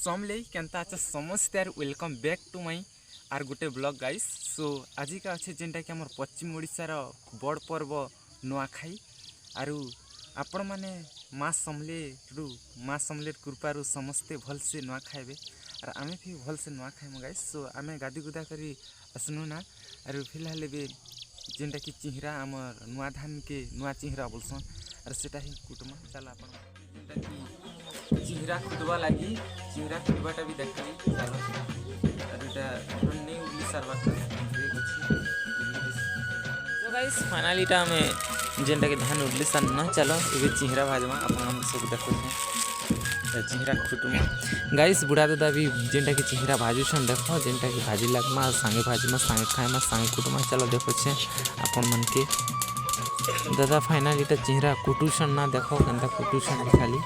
समले केनता अच्छा समस्त यार वेलकम बैक टू माई आर गोटे ब्लॉग गाइस। सो आज का अच्छे जेनटा कि आम पश्चिम ओडिशार बड़ पर्व नुआखाई आरु आपण मैंने माँ समलेर कृपारू समस्ते भलसे नुआ खाइबे और आमे भी भलसे नुआ खाइमु गाइस। सो आमे गादी गुदा करी आसनु ना आरु फिलहाल भी जेनटा कि चिहरा आमर नुआ धान के नुआ चिहरा बोलसन और सेटा ही कुटमा चल आपण जेनटा कि चिहरा खुटवा लगी चिहरा खुटवाटा भी देखली चलो और एटा नहीं उगली सरवा तो गाइस फाइनली टा में जेनटा कि धान उगली सन ना चलो ये चिहरा भाजमा अपन सब देखो चिहरा खुटमा गाइस बुढ़ा दादा भी जेनटा कि चिहरा भाजुछन देखो जेनटा कि भाजी लगमा संगे भाजमा संगे खाइमा संगे कुटमा चलो देखो छे अपन मन के दादा फाइनली टा चिहरा कुटुछन ना देखो केनता कुटुछन खाली।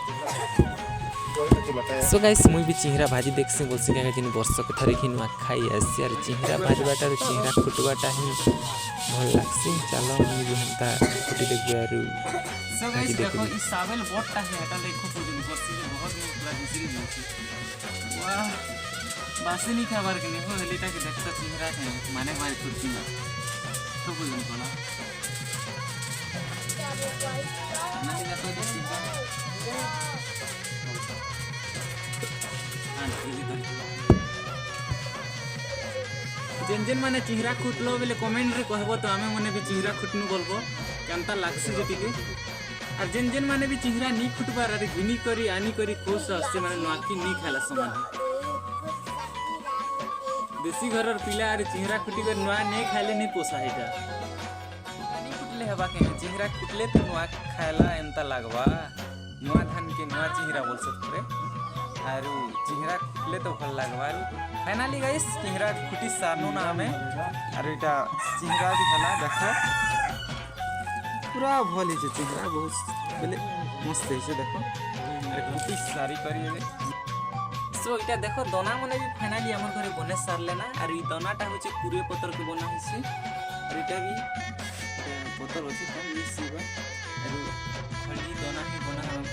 सो गाइस मुई भी चिहरा भाजी देखसी बोलसी क्या दिन वर्ष के थरे कि नुआ खाई आसी और चिहरा भाजबाटा चिहरा खुटवाटा ही भल लागसी चलो मुई भी हंता कुटी देख यारू। सो गाइस देखो ई सावेल बोटटा है एटा देखो पुदिन वर्ष के बहुत पूरा दूसरी दिनची वाह बासनी खाबार के हो हलीटा के देखता चिहरा है माने मारे कुर्सी में तो पुदिन कोला ना दिला तो चिहरा जेन जेन माने चिहरा खुटलो बेले कमेंट रे कहबो तो आमे मने भी चिहरा खुटनु बोलबो केनता लागसी जतिके और जेन जेन माने भी चिहरा नी खुटबार अरे गिनी करी आनी करी खुश से माने नवाकी नी खाला समान देसी घरर पिला अरे चिहरा खुटी कर नवा नहीं खाले नहीं पोसा हेटा नी खुटले हबा के चिहरा खुटले तो नवा खाला एंता लागबा नवा धान के नवा चिहरा बोल सकते आरु चिहरा खुटले तो भल लागबा। फाइनली गाइस चिहरा खुटी सारनु ना हमें आरु इटा चिहरा भी हला देखो पूरा भल है चिहरा बहुत बेले मस्त है देखो अरे खुटी सारी करी है। सो इटा देखो दोना मने भी फाइनली हमर घरे बने सारले ना आरु ई दोनाटा होचे कुरिए पत्तर के बना हिसी आरु इटा भी पत्तर होचे कम मिसीबा आरु खली दोना ही बना हम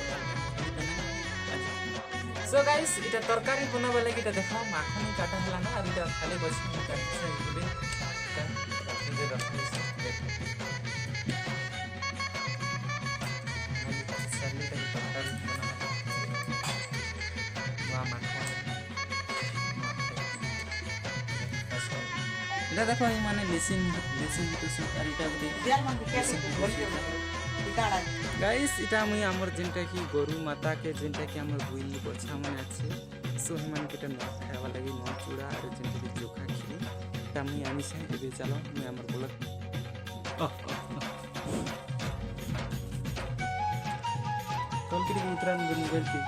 सो गाइस इटा तरकारी बनाबे लागि इटा देखो माखनी काटा हला ना और इटा खाली बस काट से इबे इधर रखली से सरली का तरकारी बना वाह माखन इटा देखो ई माने लेसिन तो सुकारी टा दे गाइस इटा मुई हमर जेनटा कि गोरु माता के जेनटा कि हमर बुई बछा मन আছে सो हम के न खावा लागि न चूड़ा और जेनटा कि चोखा खीरी ता मुई आमी से एबे चलो मुई हमर बोलत कल के उतरान बनी गलती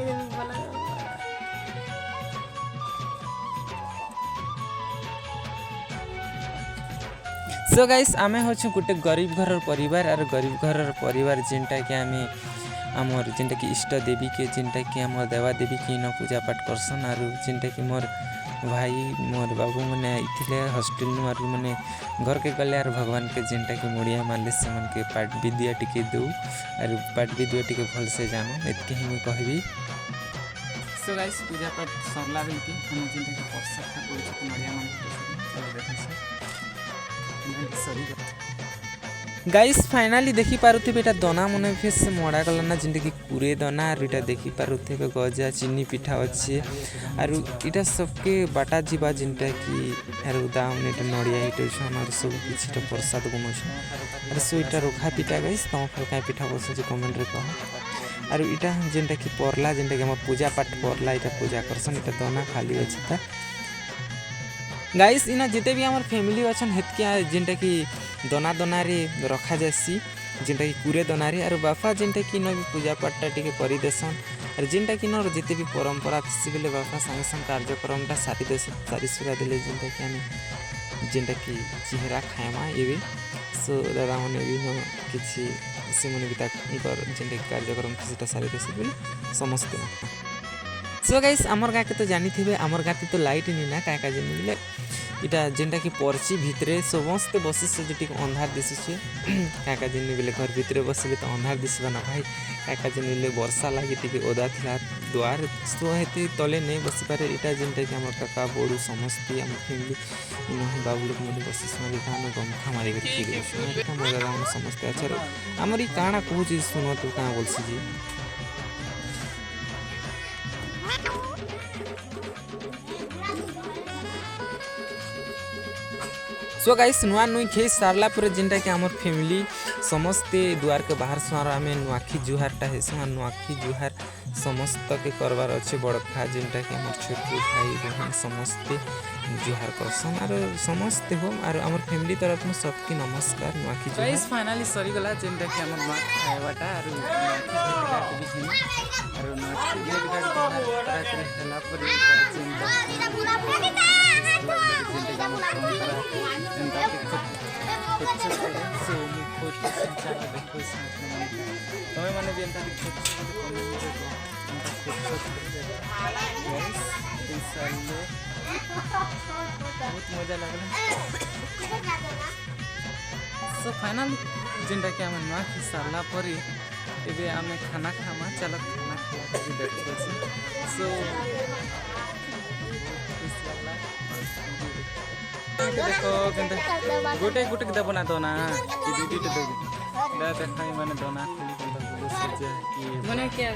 ए बोला सो गाइस आमे होछु गोटे गरीब घर परिवार और गरीब घर परिवार जेनटा कि आमे आमर जेनटा कि इष्ट देवी के जेनटा कि आम देवा देवी की न पूजा पाठ करसन और जेनटा कि मोर भाई मोर बाबू मैंने आइथिले हॉस्टल नु और मैंने घर के गले और भगवान के जेनटा कि मुड़िया मानले से मन के पाठ विद्या टिके दो और पाठ विद्या टिके भल से जानो एतके ही मैं कहबी। सो गाइस पूजा पाठ सरला बेल के हम जेनटा कि प्रसाद खा पड़ी मुड़िया मान के देखै गाइस फाइनली देखी पारुथे बेटा दोना मने फेस मोड़ा गला ना जिंदगी कुरे दोना और इटा देखी पारुथे के गजा चीनी पिठा अच्छे और इटा सबके बाटा जीवा जिनटा कि हेरु दाम इटा नड़िया इटा छन और सब किछटा प्रसाद बनो छ और सो इटा रोखा पिठा गाइस तम फलका पिठा बोलछ जे कमेंट रे कह और इटा जिनटा कि परला जिनटा कि हम पूजा पाठ परला इटा पूजा करसन इटा दोना खाली अछि गाइस इना जिते भी हमार फैमिली अच्छन हेतके जेनटा कि दोना दोना रे रखा जासी जेनटा कि कुरे दोना रे और बापा जेनटा कि न भी पूजा पाठटा टिके करि देसन और जेनटा कि न जिते भी परंपरा थसी बेले बापा संगे संग कार्यक्रमटा सारी सुरा देले जेनटा कि हम जेनटा कि चिहरा खायमा एबे सो दादा मने भी न किछि से मने बिता कर जेनटा कि कार्यक्रम थसीटा सारी देसे बेले समस्त। सो गाइस आमर गाके तो जानी थे आमर गाते तो लाइट नहीं ना क्या जन बोले इटा जेनटा कि पर्ची भितरे समस्ते बसी से जेटी अंधार दिशुचे काका जिन बेले घर भितरे बसले तो अंधार दिसबा ना भाई काका जिन बेले वर्षा लागी टिके ओदा थिला द्वार सो हेती तले नहीं बसी पारे इटा जेनटा कि हमर काका बोडू समस्ते हम फैमिली इन बाबू लोग मन बसी सुना इटा हम गमखा मारी के ठीक है इटा मजा हम समस्ते अच्छा हमरी काना कहू सुनो तो का बोलसी जी सो गाइस नुआ नुई खेई सारला पर जेनटा कि हमर फैमिली समस्ते द्वार के बाहर सुआर आमे नुआखी जुहारटा हेसु नुआखी जुहार समस्त के करवार अच्छे बड़खा जेनटा कि हमर छोटू भाई बहन समस्ते जुहार करसन और समस्ते हो और हमर फैमिली तरफ में सबकी नमस्कार नुआखी जुहार गाइस फाइनली सरी गला जेनटा कि हमर नुआ खाएबाटा और नुआखी भेट भी छै और नुआखी भेट घाट तरह तरह हला पर जेनटा તમે મને બી એમ તારી बहुत मजा लगला सो फाइनल जेनटा कि आम नुआ खी सारला परी एबे आमे खाना खामा चल खाना खाला के देखबे सो देखो केनता गोटे गोटे के दबना दो ना कि दीदी तो दो दा देखाई माने दोना खाली केनता बोलो सजे कि मने क्या